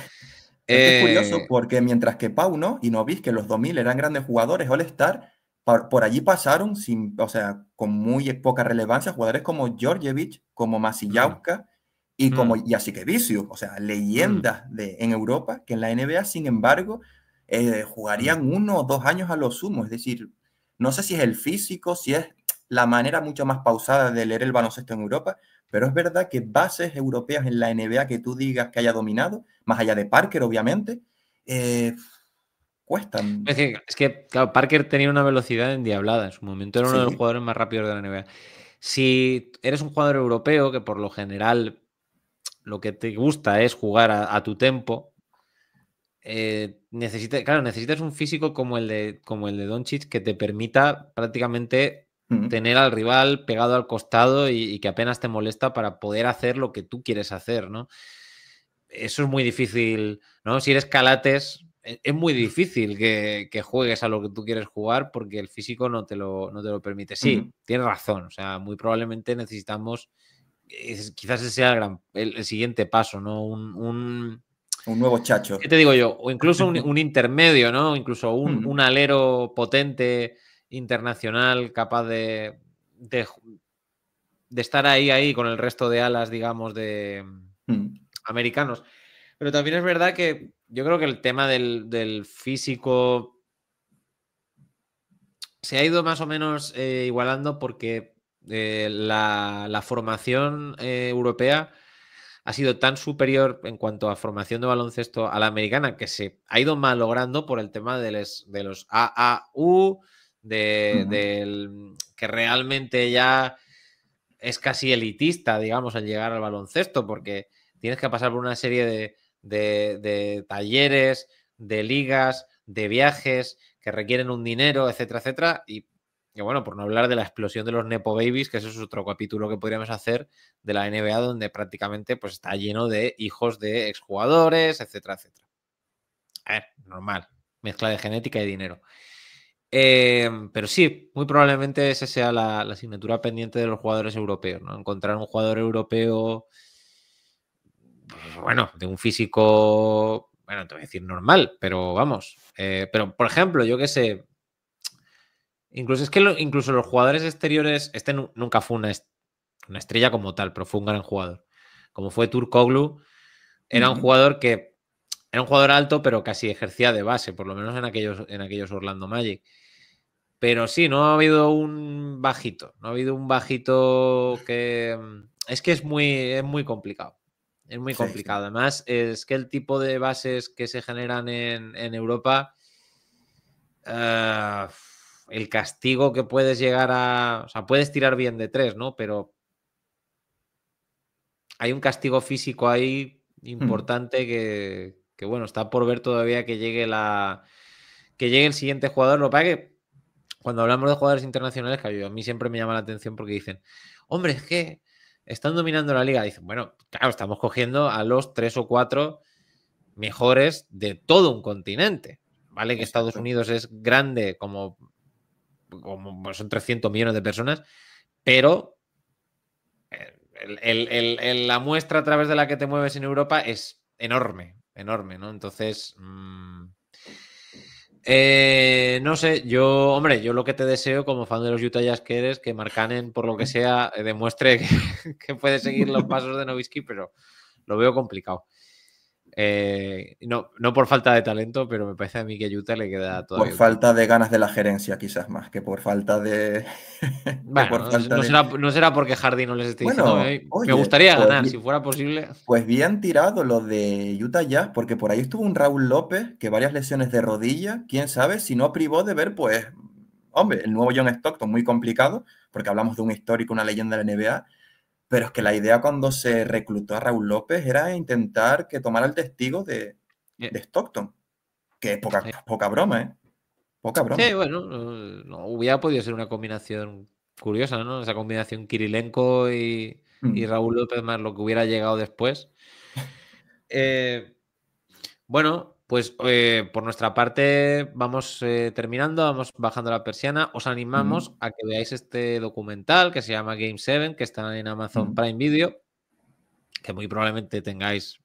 que es curioso Eh, porque mientras que Pau, ¿no? Y Noviz, que los 2000 eran grandes jugadores, All-Star, por allí pasaron sin, o sea, con muy poca relevancia jugadores como Djordjevic, como mm, Masillauska y como mm, Jasikevičius, o sea, mm, leyendas en Europa que en la NBA, sin embargo, mm. jugarían 1 o 2 años a lo sumo. Es decir, no sé si es el físico, si es la manera mucho más pausada de leer el baloncesto en Europa, pero es verdad que bases europeas en la NBA que tú digas que haya dominado, más allá de Parker, obviamente, eh, cuestan. Es que, claro, Parker tenía una velocidad endiablada. En su momento era uno de los Sí. jugadores más rápidos de la NBA. Si eres un jugador europeo, que por lo general lo que te gusta es jugar a tu tempo, necesitas un físico como el de Doncic que te permita prácticamente Mm, tener al rival pegado al costado y que apenas te molesta para poder hacer lo que tú quieres hacer, ¿no? Eso es muy difícil, ¿no? Si eres Calates, es muy difícil que juegues a lo que tú quieres jugar porque el físico no te lo permite. mm. Sí, tienes razón, o sea, muy probablemente necesitamos, quizás ese sea el siguiente paso, ¿no? Un nuevo ¿Qué chacho. te digo yo? O incluso un intermedio, ¿no? Incluso un, Mm, un alero potente, internacional, capaz de, de estar ahí con el resto de alas, digamos, de mm, americanos. Pero también es verdad que yo creo que el tema del físico se ha ido más o menos igualando porque la formación europea ha sido tan superior en cuanto a formación de baloncesto a la americana que se ha ido malogrando por el tema de los AAU, mm, que realmente ya es casi elitista, digamos, al llegar al baloncesto, porque tienes que pasar por una serie de talleres, de ligas, de viajes que requieren un dinero, etcétera, etcétera. Y bueno, por no hablar de la explosión de los Nepo Babies, que eso es otro capítulo que podríamos hacer de la NBA, donde prácticamente pues, está lleno de hijos de exjugadores, etcétera, etcétera. A ver, normal. Mezcla de genética y dinero. Pero sí, muy probablemente esa sea la asignatura pendiente de los jugadores europeos, ¿no? Encontrar un jugador europeo, pues, bueno, de un físico bueno, te voy a decir normal, pero vamos. Pero, por ejemplo, yo qué sé, incluso es que incluso los jugadores exteriores, nunca fue una estrella como tal, pero fue un gran jugador. Como fue Turkoglu, era un jugador que era un jugador alto, pero casi ejercía de base, por lo menos en aquellos Orlando Magic. Pero sí, no ha habido un bajito. No ha habido un bajito que... Es que es muy complicado. Es muy complicado. Sí. Además, es que el tipo de bases que se generan en Europa, el castigo que puedes llegar a... O sea, puedes tirar bien de 3, ¿no? Pero hay un castigo físico ahí importante que, bueno, está por ver todavía que llegue el siguiente jugador. Lo que pasa es que cuando hablamos de jugadores internacionales, que a mí siempre me llama la atención porque dicen, hombre, es que están dominando la liga. Dicen, bueno, claro, estamos cogiendo a los 3 o 4 mejores de todo un continente. Vale que Exacto. Estados Unidos es grande como son 300 millones de personas, pero la muestra a través de la que te mueves en Europa es enorme, ¿no? Entonces... no sé, yo lo que te deseo como fan de los Utah Jazz que eres, que Markkanen, por lo que sea, demuestre que puede seguir los pasos de Nowitzki, pero lo veo complicado. No por falta de talento, pero me parece a mí que Utah le queda todavía. Por falta de ganas de la gerencia, quizás más que por falta de. Bueno, no será porque Hardy no les esté diciendo. Me gustaría ganar, si fuera posible. Pues bien tirado lo de Utah Jazz, porque por ahí estuvo un Raúl López, que varias lesiones de rodilla, quién sabe, si no privó de ver, pues, hombre, el nuevo John Stockton, muy complicado, porque hablamos de un histórico, una leyenda de la NBA. Pero es que la idea cuando se reclutó a Raúl López era intentar que tomara el testigo de Stockton. Que es poca broma, ¿eh? Poca broma. Sí, bueno, no, hubiera podido ser una combinación curiosa, ¿no? Esa combinación Kirilenko y Raúl López más lo que hubiera llegado después. Bueno, pues por nuestra parte vamos terminando, vamos bajando la persiana. Os animamos a que veáis este documental que se llama Game 7, que está en Amazon Prime Video, que muy probablemente tengáis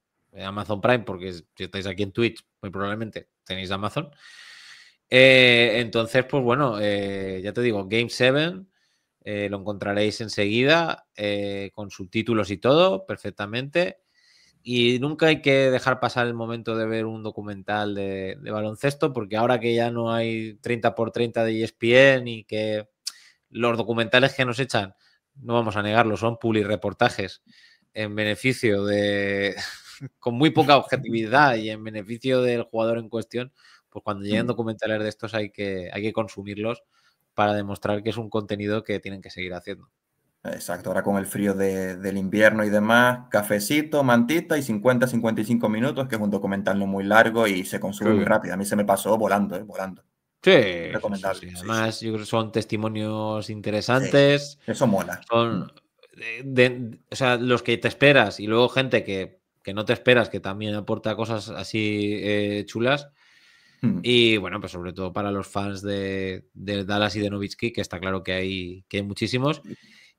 Amazon Prime, porque si estáis aquí en Twitch, muy probablemente tenéis Amazon. Entonces, pues bueno, ya te digo, Game 7 lo encontraréis enseguida con subtítulos y todo, perfectamente. Y nunca hay que dejar pasar el momento de ver un documental de baloncesto, porque ahora que ya no hay 30x30 de ESPN y que los documentales que nos echan, no vamos a negarlo, son publireportajes en beneficio de... con muy poca objetividad y en beneficio del jugador en cuestión, pues cuando lleguen documentales de estos hay que consumirlos para demostrar que es un contenido que tienen que seguir haciendo. Exacto, ahora con el frío del invierno y demás, cafecito, mantita y 50-55 minutos, que es un documental no muy largo y se consume muy rápido. A mí se me pasó volando, volando. Sí, recomendable. Sí. Además, yo creo que son testimonios interesantes. Sí, eso mola. Son o sea, los que te esperas y luego gente que no te esperas, que también aporta cosas así chulas. Y bueno, pues sobre todo para los fans de Dallas y de Nowitzki, que está claro que hay muchísimos.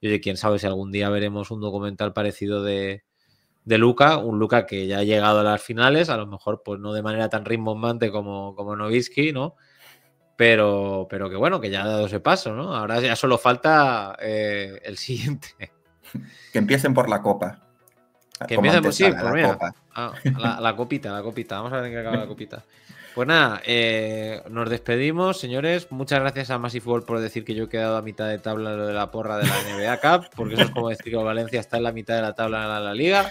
Y oye, quién sabe si algún día veremos un documental parecido de Luka, un Luka que ya ha llegado a las finales, a lo mejor pues no de manera tan rimbombante como Nowitzki, ¿no? Pero que bueno, que ya ha dado ese paso, ¿no? Ahora ya solo falta el siguiente. Que empiecen por la copa. Que empiecen por, sí, pues mira, la copita. Vamos a ver en qué acaba la copita. Pues nada, nos despedimos, señores. Muchas gracias a Masifol por decir que yo he quedado a mitad de tabla lo de la porra de la NBA Cup, porque eso es como decir que Valencia está en la mitad de la tabla de la Liga.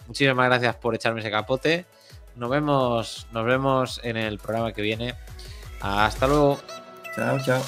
Muchísimas gracias por echarme ese capote. Nos vemos en el programa que viene. Hasta luego. Chao, chao.